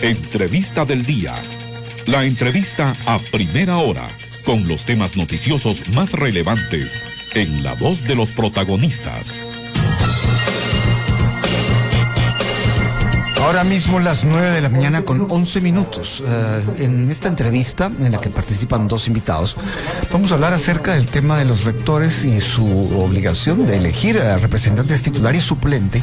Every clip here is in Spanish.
Entrevista del día. La entrevista a primera hora, con los temas noticiosos más relevantes, en la voz de los protagonistas. Ahora mismo las 9 de la mañana con 11 minutos. En esta entrevista, en la que participan dos invitados, vamos a hablar acerca del tema de los rectores y su obligación de elegir a representantes titular y suplente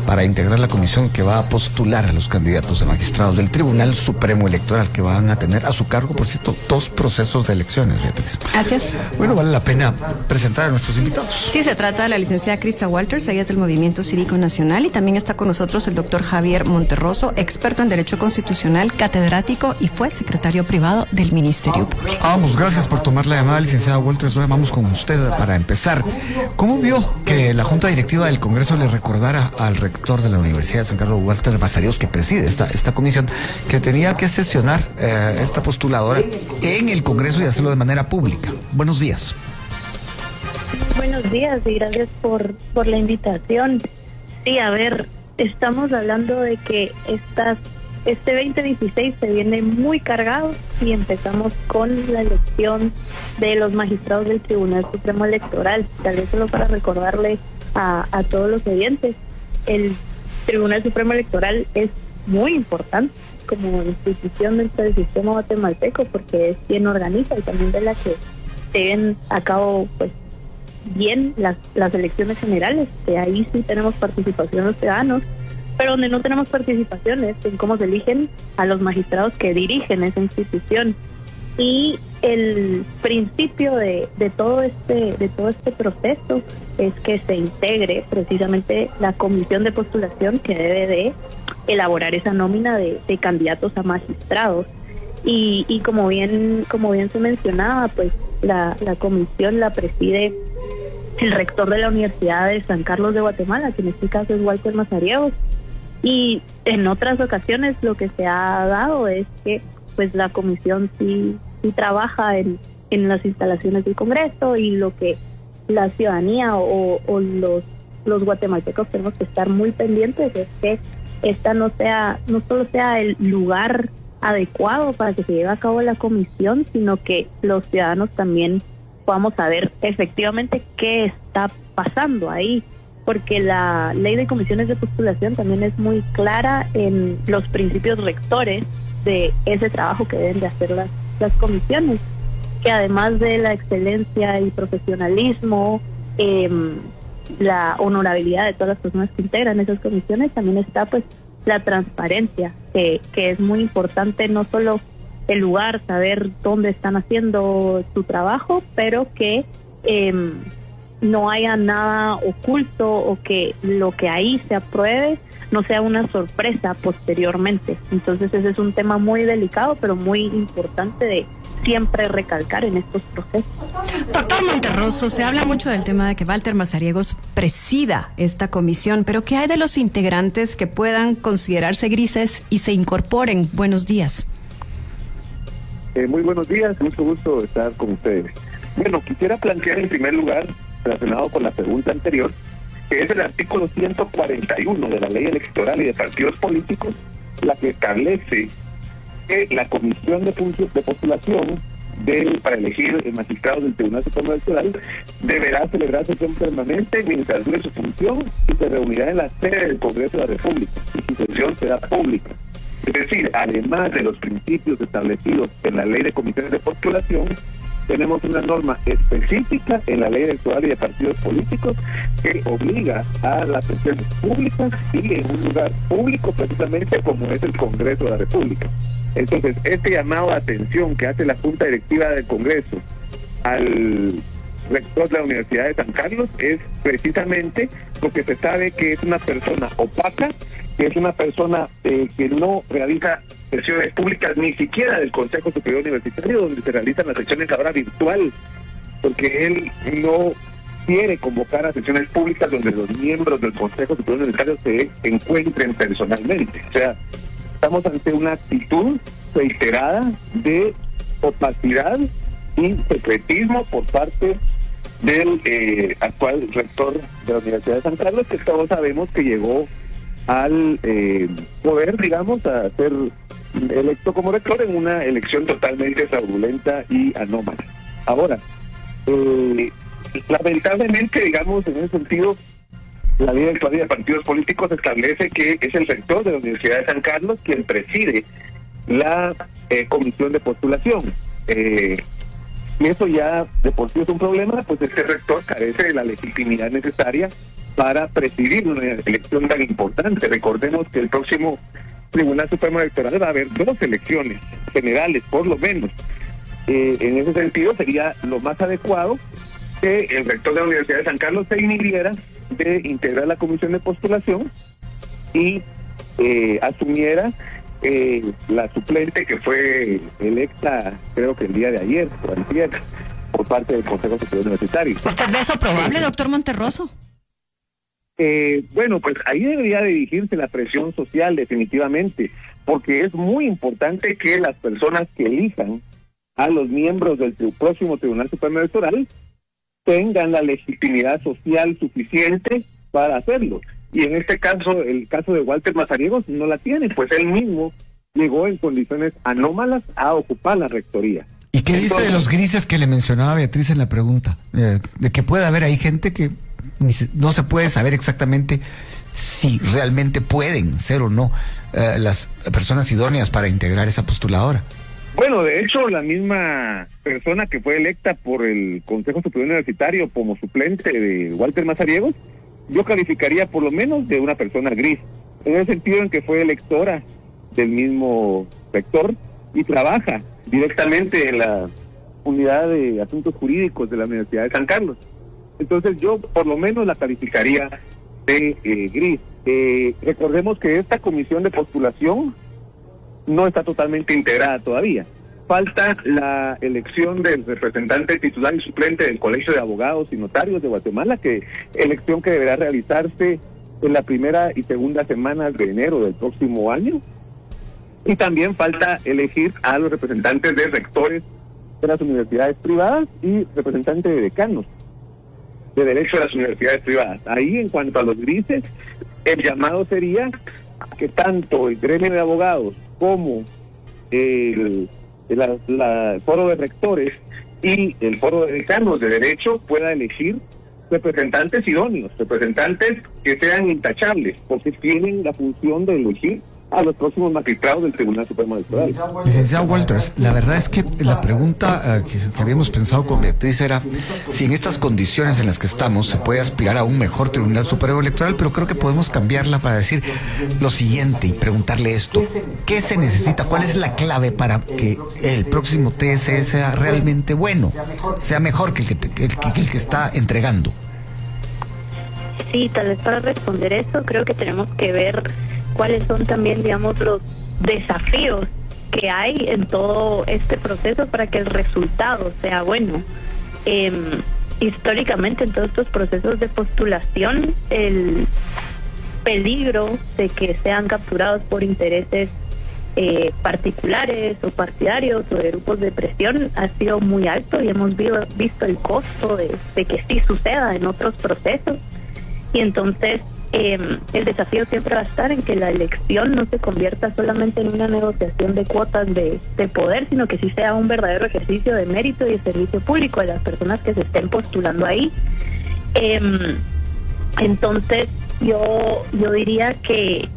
para integrar la comisión que va a postular a los candidatos a magistrados del Tribunal Supremo Electoral, que van a tener a su cargo, por cierto, 2 procesos de elecciones, Beatriz. Así es. Bueno, vale la pena presentar a nuestros invitados. Sí, se trata de la licenciada Krista Walters, ella es del Movimiento Cívico Nacional, y también está con nosotros el doctor Javier Monterroso, experto en Derecho Constitucional, catedrático y fue secretario privado del Ministerio Público. Vamos, gracias por tomar la llamada, licenciada Walters. Vamos con usted para empezar. ¿Cómo vio que la Junta Directiva del Congreso le recordara al rector de la Universidad de San Carlos, Walter Mazariegos, que preside esta comisión, que tenía que sesionar esta postuladora en el Congreso y hacerlo de manera pública? Buenos días. Buenos días y gracias por la invitación. Sí, a ver, estamos hablando de que este 2016 se viene muy cargado y empezamos con la elección de los magistrados del Tribunal Supremo Electoral. Tal vez solo para recordarle a todos los oyentes, el Tribunal Supremo Electoral es muy importante como institución dentro del sistema guatemalteco, porque es quien organiza y también de la que se lleven a cabo pues bien las elecciones generales, que ahí sí tenemos participación los ciudadanos, pero donde no tenemos participación es en cómo se eligen a los magistrados que dirigen esa institución. Y el principio de todo este proceso es que se integre precisamente la comisión de postulación que debe de elaborar esa nómina de candidatos a magistrados. Y como bien se mencionaba, pues la comisión la preside el rector de la Universidad de San Carlos de Guatemala, que en este caso es Walter Mazariegos. Y en otras ocasiones lo que se ha dado es que pues la comisión sí trabaja en las instalaciones del Congreso, y lo que la ciudadanía o los guatemaltecos tenemos que estar muy pendientes es que esta no solo sea el lugar adecuado para que se lleve a cabo la comisión, sino que los ciudadanos también podamos saber efectivamente qué está pasando ahí, porque la ley de comisiones de postulación también es muy clara en los principios rectores de ese trabajo que deben de hacer las comisiones, que además de la excelencia y profesionalismo, la honorabilidad de todas las personas que integran esas comisiones, también está pues la transparencia, que es muy importante, no solo el lugar, saber dónde están haciendo su trabajo, pero que no haya nada oculto, o que lo que ahí se apruebe no sea una sorpresa posteriormente. Entonces ese es un tema muy delicado, pero muy importante de siempre recalcar en estos procesos. Doctor Monterroso, se habla mucho del tema de que Walter Mazariegos presida esta comisión, pero ¿qué hay de los integrantes que puedan considerarse grises y se incorporen? Buenos días. Muy buenos días, mucho gusto estar con ustedes. Bueno, quisiera plantear en primer lugar, relacionado con la pregunta anterior, que es el artículo 141 de la Ley Electoral y de Partidos Políticos, la que establece que la comisión de postulación para elegir magistrados del Tribunal Supremo Electoral deberá celebrar sesión permanente mientras dure su función, y se reunirá en la sede del Congreso de la República, y su sesión será pública. Es decir, además de los principios establecidos en la Ley de Comisiones de Postulación, tenemos una norma específica en la Ley Electoral y de Partidos Políticos que obliga a las sesiones públicas y en un lugar público, precisamente como es el Congreso de la República. Entonces, este llamado de atención que hace la Junta Directiva del Congreso al rector de la Universidad de San Carlos es precisamente porque se sabe que es una persona opaca, que es una persona que no realiza sesiones públicas ni siquiera del Consejo Superior Universitario, donde se realizan las sesiones ahora virtual, porque él no quiere convocar a sesiones públicas donde los miembros del Consejo Superior Universitario se encuentren personalmente. O sea, estamos ante una actitud reiterada de opacidad y secretismo por parte del actual rector de la Universidad de San Carlos, que todos sabemos que llegó al poder, digamos, a ser electo como rector en una elección totalmente fraudulenta y anómala. Ahora, lamentablemente, digamos, en ese sentido, la ley actual de partidos políticos establece que es el rector de la Universidad de San Carlos quien preside la comisión de postulación. Y eso ya de por sí es un problema, pues este rector carece de la legitimidad necesaria para presidir una elección tan importante. Recordemos que el próximo Tribunal Supremo Electoral va a haber 2 elecciones generales, por lo menos. En ese sentido, sería lo más adecuado que el rector de la Universidad de San Carlos se inhibiera de integrar la comisión de postulación y asumiera la suplente que fue electa, creo que el día de ayer, por parte del Consejo Superior Universitario. ¿Usted ve eso probable, doctor Monterroso? Bueno, pues ahí debería dirigirse la presión social definitivamente, porque es muy importante que las personas que elijan a los miembros del próximo Tribunal Supremo Electoral tengan la legitimidad social suficiente para hacerlo. Y en este caso, el caso de Walter Mazariegos no la tiene, pues él mismo llegó en condiciones anómalas a ocupar la rectoría. ¿Y qué dice de los grises que le mencionaba Beatriz en la pregunta? De que puede haber ahí gente que no se puede saber exactamente si realmente pueden ser o no las personas idóneas para integrar esa postuladora. Bueno, de hecho, la misma persona que fue electa por el Consejo Superior Universitario como suplente de Walter Mazariegos, yo calificaría por lo menos de una persona gris, en el sentido en que fue electora del mismo rector y trabaja directamente en la unidad de asuntos jurídicos de la Universidad de San Carlos. Entonces yo por lo menos la calificaría de gris. Recordemos que esta comisión de postulación no está totalmente integrada todavía. Falta la elección del representante titular y suplente del Colegio de Abogados y Notarios de Guatemala, elección que deberá realizarse en la primera y segunda semana de enero del próximo año. Y también falta elegir a los representantes de rectores de las universidades privadas y representantes de decanos de derecho de las universidades privadas. Ahí, en cuanto a los grises, el llamado sería que tanto el gremio de abogados como el foro de rectores y el foro de decanos de derecho pueda elegir representantes idóneos, representantes que sean intachables, porque tienen la función de elegir a los próximos magistrados del Tribunal Supremo Electoral. Licenciado Walters, la verdad es que la pregunta que habíamos pensado con Beatriz era si en estas condiciones en las que estamos se puede aspirar a un mejor Tribunal Supremo Electoral, pero creo que podemos cambiarla para decir lo siguiente y preguntarle esto: ¿qué se necesita? ¿Cuál es la clave para que el próximo TSE sea realmente bueno, sea mejor que el que está entregando? Sí, tal vez para responder eso creo que tenemos que ver cuáles son también, digamos, los desafíos que hay en todo este proceso para que el resultado sea bueno. Históricamente, en todos estos procesos de postulación, el peligro de que sean capturados por intereses particulares o partidarios o de grupos de presión ha sido muy alto, y hemos visto el costo de que sí suceda en otros procesos. Y entonces el desafío siempre va a estar en que la elección no se convierta solamente en una negociación de cuotas de poder, sino que sí sea un verdadero ejercicio de mérito y de servicio público de las personas que se estén postulando ahí. Entonces yo diría que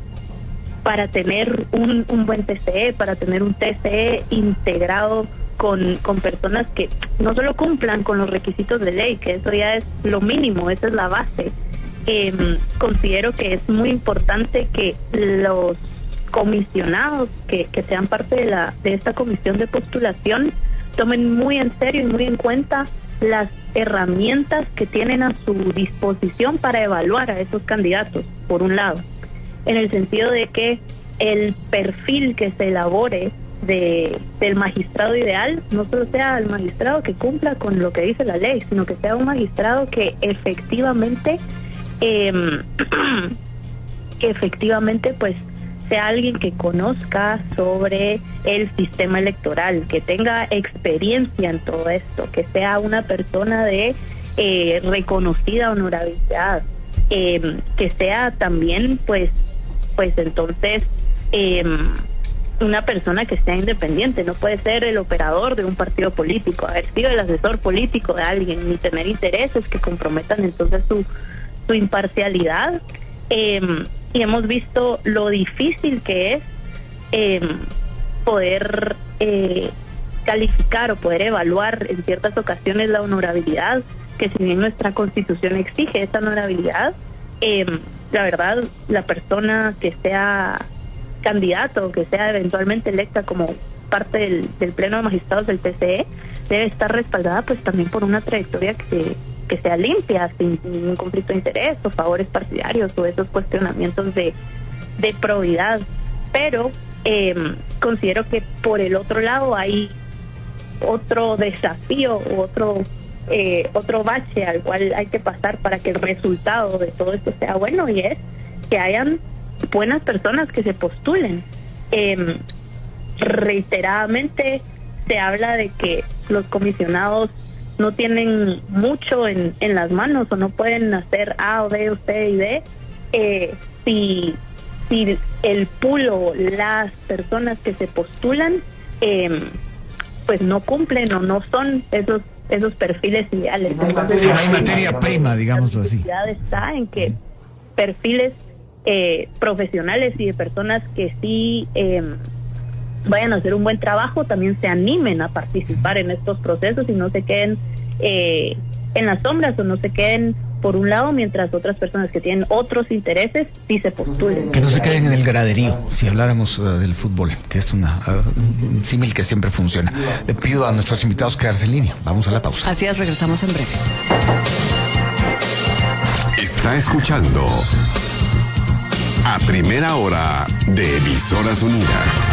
para tener un buen TCE, para tener un TCE integrado con personas que no solo cumplan con los requisitos de ley, que eso ya es lo mínimo, esa es la base. Considero que es muy importante que los comisionados que sean parte de esta comisión de postulación tomen muy en serio y muy en cuenta las herramientas que tienen a su disposición para evaluar a esos candidatos, por un lado, en el sentido de que el perfil que se elabore del magistrado ideal no solo sea el magistrado que cumpla con lo que dice la ley, sino que sea un magistrado que efectivamente pues sea alguien que conozca sobre el sistema electoral, que tenga experiencia en todo esto, que sea una persona de reconocida honorabilidad, que sea también pues pues entonces una persona que sea independiente, no puede ser el operador de un partido político, haber sido el asesor político de alguien, ni tener intereses que comprometan entonces su imparcialidad. Y hemos visto lo difícil que es poder calificar o poder evaluar en ciertas ocasiones la honorabilidad, que si bien nuestra Constitución exige esa honorabilidad, la verdad, la persona que sea candidato, que sea eventualmente electa como parte del Pleno de Magistrados del TCE, debe estar respaldada pues también por una trayectoria que sea limpia, sin ningún conflicto de interés o favores partidarios o esos cuestionamientos de probidad. Pero considero que por el otro lado hay otro desafío, otro bache al cual hay que pasar para que el resultado de todo esto sea bueno, y es que hayan buenas personas que se postulen. Reiteradamente se habla de que los comisionados no tienen mucho en las manos o no pueden hacer A o B o C y D. Si el pool o las personas que se postulan pues no cumplen o no son esos perfiles ideales. Entonces, si no hay materia prima, digámoslo así. La necesidad está en que perfiles profesionales y de personas que sí vayan a hacer un buen trabajo también se animen a participar en estos procesos y no se queden en las sombras o no se queden por un lado mientras otras personas que tienen otros intereses sí se postulen. Que no se queden en el graderío, si habláramos del fútbol, que es un símil que siempre funciona. Le pido a nuestros invitados quedarse en línea. Vamos a la pausa. Así es, regresamos en breve. Está escuchando A Primera Hora de Emisoras Unidas.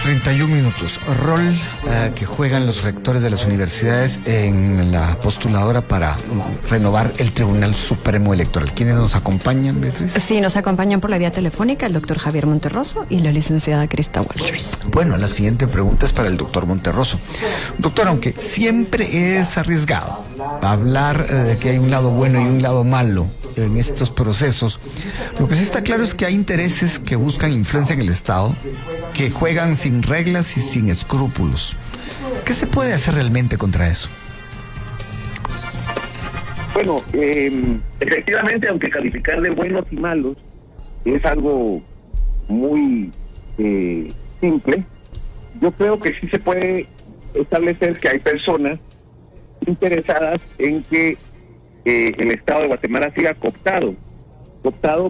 31 minutos. Rol que juegan los rectores de las universidades en la postuladora para renovar el Tribunal Supremo Electoral. ¿Quiénes nos acompañan, Beatriz? Sí, nos acompañan por la vía telefónica el doctor Javier Monterroso y la licenciada Krista Walters. Bueno, la siguiente pregunta es para el doctor Monterroso. Doctor, aunque siempre es arriesgado hablar de que hay un lado bueno y un lado malo en estos procesos, lo que sí está claro es que hay intereses que buscan influencia en el Estado, que juegan sin reglas y sin escrúpulos. ¿Qué se puede hacer realmente contra eso? Bueno, efectivamente, aunque calificar de buenos y malos es algo muy simple, yo creo que sí se puede establecer que hay personas interesadas en que el Estado de Guatemala siga cooptado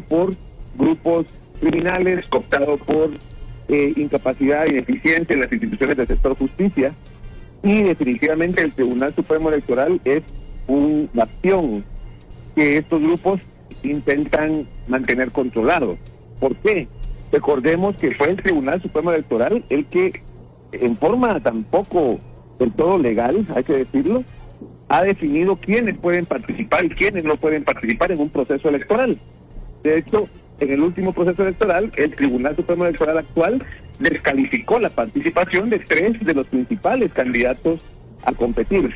por grupos criminales, cooptado por incapacidad ineficiente en las instituciones del sector justicia, y definitivamente el Tribunal Supremo Electoral es un bastión que estos grupos intentan mantener controlado. ¿Por qué? Recordemos que fue el Tribunal Supremo Electoral el que, en forma tampoco del todo legal, hay que decirlo, ha definido quiénes pueden participar y quiénes no pueden participar en un proceso electoral. De hecho, en el último proceso electoral, el Tribunal Supremo Electoral actual descalificó la participación de 3 de los principales candidatos a competir.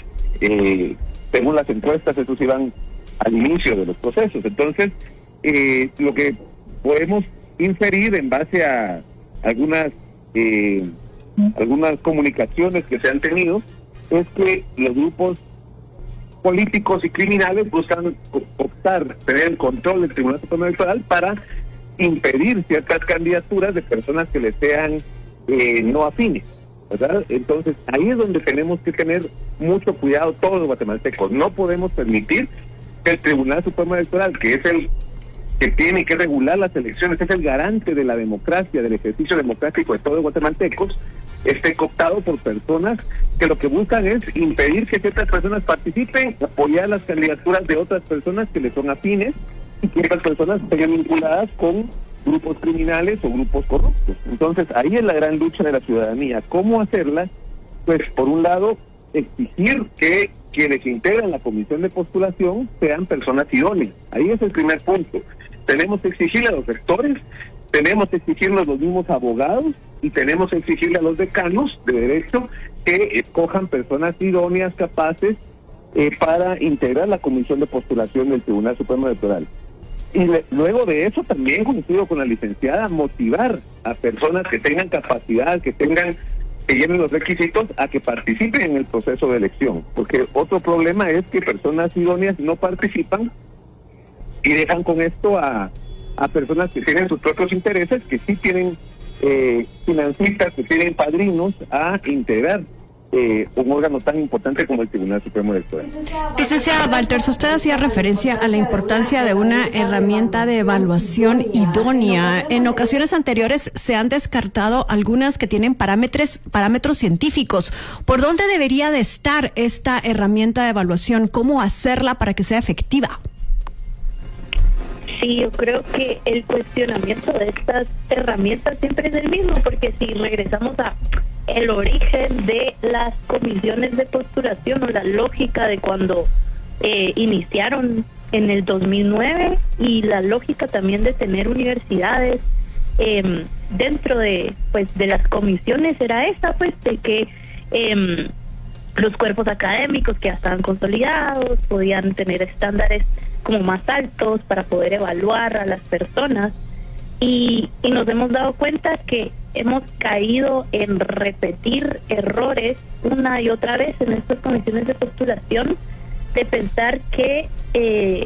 Según las encuestas, estos iban al inicio de los procesos. Entonces, lo que podemos inferir en base a algunas comunicaciones que se han tenido es que los grupos políticos y criminales buscan optar, tener el control del Tribunal Supremo Electoral para impedir ciertas candidaturas de personas que les sean no afines, ¿verdad? Entonces, ahí es donde tenemos que tener mucho cuidado todos los guatemaltecos. No podemos permitir que el Tribunal Supremo Electoral, que es el que tiene que regular las elecciones, es el garante de la democracia, del ejercicio democrático de todos los guatemaltecos, esté cooptado por personas que lo que buscan es impedir que ciertas personas participen, apoyar las candidaturas de otras personas que les son afines y que esas personas estén vinculadas con grupos criminales o grupos corruptos. Entonces, ahí es la gran lucha de la ciudadanía. ¿Cómo hacerla? Pues, por un lado, exigir que quienes integran la comisión de postulación sean personas idóneas. Ahí es el primer punto. Tenemos que exigirle a los rectores, tenemos que exigirle a los mismos abogados y tenemos que exigirle a los decanos de derecho que escojan personas idóneas, capaces, para integrar la comisión de postulación del Tribunal Supremo Electoral. Y luego de eso también, coincido con la licenciada, motivar a personas que tengan capacidad, que llenen los requisitos a que participen en el proceso de elección. Porque otro problema es que personas idóneas no participan y dejan con esto a personas que tienen sus propios intereses, que sí tienen financistas, que tienen padrinos a integrar un órgano tan importante como el Tribunal Supremo Electoral. Licenciada Walters, usted hacía referencia a la importancia de una herramienta de evaluación idónea. En ocasiones anteriores se han descartado algunas que tienen parámetros científicos. ¿Por dónde debería de estar esta herramienta de evaluación? ¿Cómo hacerla para que sea efectiva? Sí, yo creo que el cuestionamiento de estas herramientas siempre es el mismo, porque si regresamos a el origen de las comisiones de postulación o la lógica de cuando iniciaron en el 2009 y la lógica también de tener universidades dentro de las comisiones era esa, pues, de que los cuerpos académicos que ya estaban consolidados podían tener estándares como más altos para poder evaluar a las personas, y nos hemos dado cuenta que hemos caído en repetir errores una y otra vez en estas comisiones de postulación, de pensar que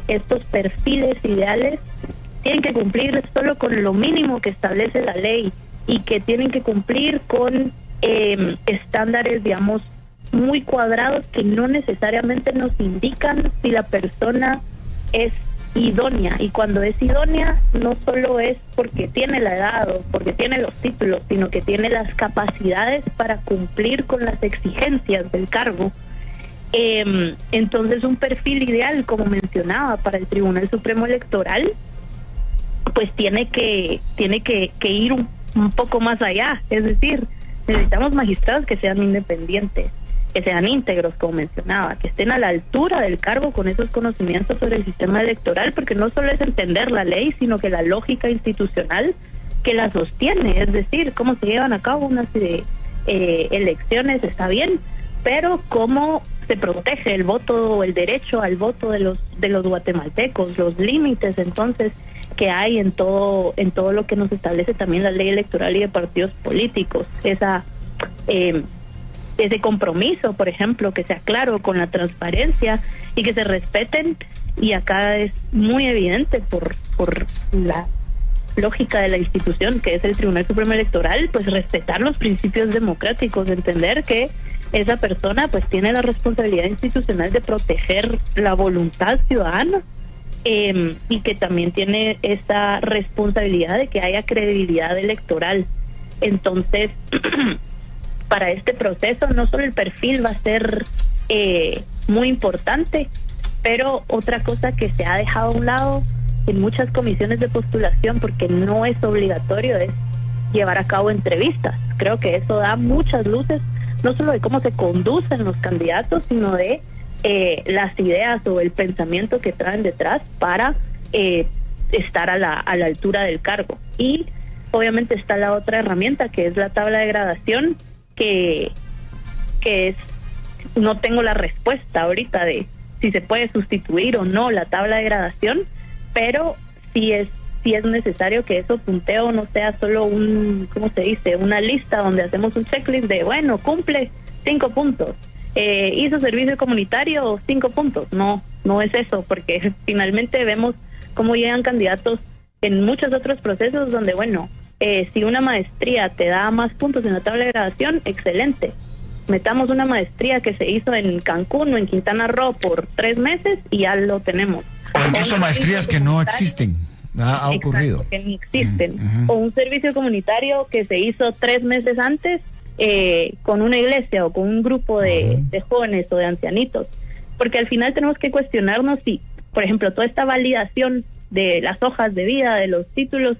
estos perfiles ideales tienen que cumplir solo con lo mínimo que establece la ley y que tienen que cumplir con estándares, digamos, muy cuadrados que no necesariamente nos indican si la persona es idónea. Y cuando es idónea no solo es porque tiene la edad o porque tiene los títulos, sino que tiene las capacidades para cumplir con las exigencias del cargo. Entonces, un perfil ideal, como mencionaba, para el Tribunal Supremo Electoral, pues tiene que ir un poco más allá. Es decir, Necesitamos magistrados que sean independientes, que sean íntegros, como mencionaba, que estén a la altura del cargo con esos conocimientos sobre el sistema electoral, porque no solo es entender la ley, sino que la lógica institucional que la sostiene, es decir, cómo se llevan a cabo unas elecciones está bien, pero cómo se protege el voto o el derecho al voto de los guatemaltecos, los límites entonces que hay en todo lo que nos establece también la ley electoral y de partidos políticos, ese compromiso, por ejemplo, que sea claro con la transparencia y que se respeten, y acá es muy evidente por la lógica de la institución que es el Tribunal Supremo Electoral, pues respetar los principios democráticos, entender que esa persona pues tiene la responsabilidad institucional de proteger la voluntad ciudadana, y que también tiene esa responsabilidad de que haya credibilidad electoral. Entonces para este proceso no solo el perfil va a ser muy importante, pero otra cosa que se ha dejado a un lado en muchas comisiones de postulación, porque no es obligatorio, es llevar a cabo entrevistas. Creo que eso da muchas luces, no solo de cómo se conducen los candidatos, sino de las ideas o el pensamiento que traen detrás para estar a la altura del cargo. Y obviamente está la otra herramienta, que es la tabla de gradación, que es, no tengo la respuesta ahorita de si se puede sustituir o no la tabla de gradación, pero sí es necesario que eso punteo no sea solo una lista donde hacemos un checklist de, bueno, cumple 5 puntos, hizo servicio comunitario 5 puntos. No es eso, porque finalmente vemos cómo llegan candidatos en muchos otros procesos donde, bueno, si una maestría te da más puntos en la tabla de gradación, excelente. Metamos una maestría que se hizo en Cancún o en Quintana Roo por 3 meses y ya lo tenemos. O incluso maestrías que no existen. Ha ocurrido. Exacto, que ni existen. O un servicio comunitario que se hizo 3 meses antes con una iglesia o con un grupo de jóvenes o de ancianitos. Porque al final tenemos que cuestionarnos si, por ejemplo, toda esta validación de las hojas de vida, de los títulos,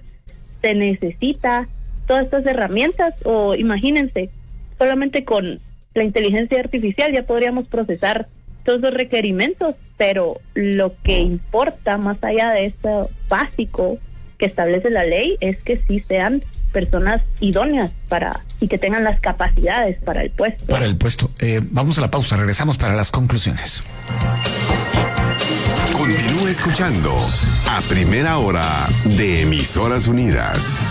se necesita todas estas herramientas, o imagínense, solamente con la inteligencia artificial ya podríamos procesar todos los requerimientos, pero lo que importa más allá de esto básico que establece la ley es que sí sean personas idóneas y que tengan las capacidades para el puesto. Vamos a la pausa, regresamos para las conclusiones. Continúe escuchando a Primera Hora de Emisoras Unidas.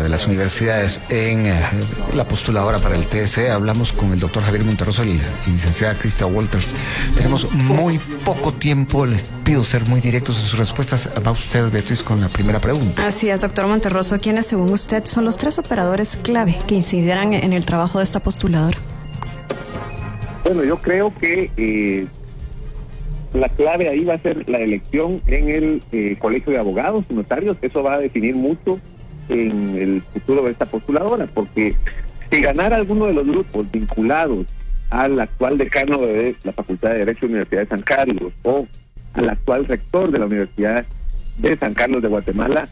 de las universidades en la postuladora para el TSE. Hablamos con el doctor Javier Monterroso y licenciada Krista Walters. Tenemos muy poco tiempo, les pido ser muy directos en sus respuestas. Va usted, Beatriz, con la primera pregunta. Así es, doctor Monterroso. ¿Quiénes, según usted, son los 3 operadores clave que incidirán en el trabajo de esta postuladora? Bueno, yo creo que la clave ahí va a ser la elección en el colegio de abogados y notarios. Eso va a definir mucho en el futuro de esta postuladora, porque si ganara alguno de los grupos vinculados al actual decano de la Facultad de Derecho de la Universidad de San Carlos o al actual rector de la Universidad de San Carlos de Guatemala,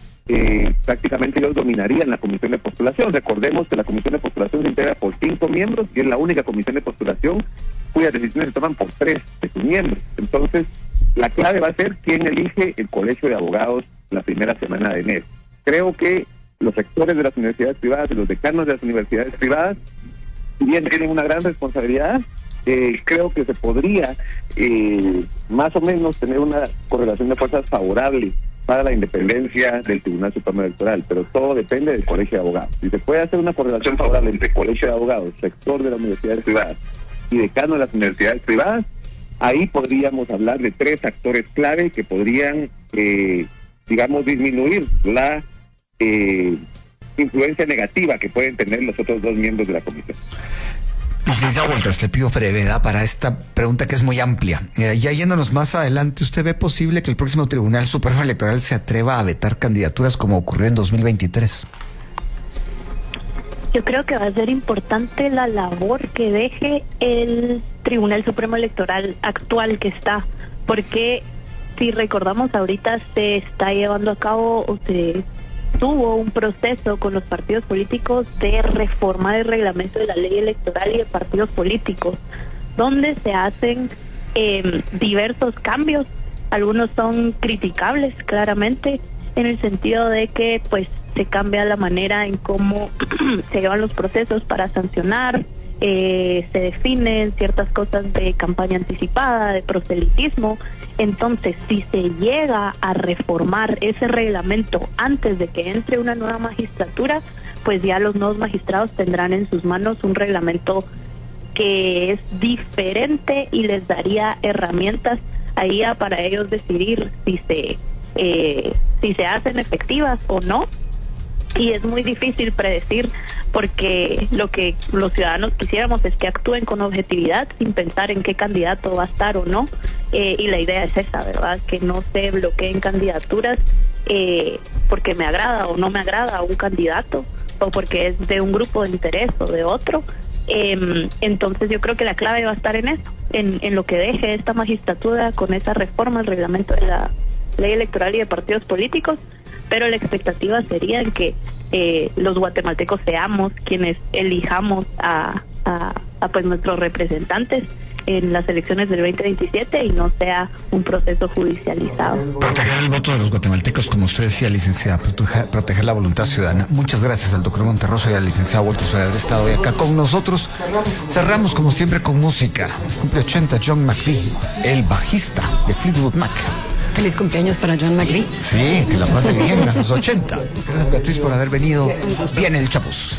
prácticamente ellos dominarían la comisión de postulación. Recordemos que la comisión de postulación se integra por 5 miembros y es la única comisión de postulación cuyas decisiones se toman por 3 de sus miembros. Entonces, la clave va a ser quién elige el colegio de abogados la primera semana de enero. Creo que los rectores de las universidades privadas y los decanos de las universidades privadas, si bien tienen una gran responsabilidad, creo que se podría más o menos tener una correlación de fuerzas favorable para la independencia del Tribunal Supremo Electoral, pero todo depende del colegio de abogados. Si se puede hacer una correlación favorable entre colegio de abogados, rector de las universidades privadas y decano de las universidades privadas, ahí podríamos hablar de 3 actores clave que podrían, digamos, disminuir la influencia negativa que pueden tener los otros 2 miembros de la comisión. Licenciado Walters, le pido brevedad para esta pregunta que es muy amplia. Ya yéndonos más adelante, ¿usted ve posible que el próximo Tribunal Supremo Electoral se atreva a vetar candidaturas como ocurrió en 2023? Yo creo que va a ser importante la labor que deje el Tribunal Supremo Electoral actual que está, porque si recordamos ahorita se está llevando a cabo o se tuvo un proceso con los partidos políticos de reforma del reglamento de la ley electoral y de partidos políticos, donde se hacen diversos cambios. Algunos son criticables claramente en el sentido de que pues se cambia la manera en cómo se llevan los procesos para sancionar, se definen ciertas cosas de campaña anticipada, de proselitismo. Entonces, si se llega a reformar ese reglamento antes de que entre una nueva magistratura, pues ya los nuevos magistrados tendrán en sus manos un reglamento que es diferente y les daría herramientas ahí para ellos decidir si se hacen efectivas o no. Y es muy difícil predecir, porque lo que los ciudadanos quisiéramos es que actúen con objetividad sin pensar en qué candidato va a estar o no, y la idea es esa, ¿verdad? Que no se bloqueen candidaturas porque me agrada o no me agrada un candidato, o porque es de un grupo de interés o de otro. Entonces yo creo que la clave va a estar en eso, en lo que deje esta magistratura con esa reforma al reglamento de la ley electoral y de partidos políticos. Pero la expectativa sería en que los guatemaltecos seamos quienes elijamos a pues nuestros representantes en las elecciones del 2027 y no sea un proceso judicializado. Proteger el voto de los guatemaltecos, como usted decía, licenciada, proteger la voluntad ciudadana. Muchas gracias al doctor Monterroso y al licenciado Walters por haber estado hoy acá con nosotros. Cerramos como siempre con música. Cumple 80 John McVie, el bajista de Fleetwood Mac. Feliz cumpleaños para John McVie. Sí, que la pase bien a sus 80. Gracias, Beatriz, por haber venido. Viene el Chapuz.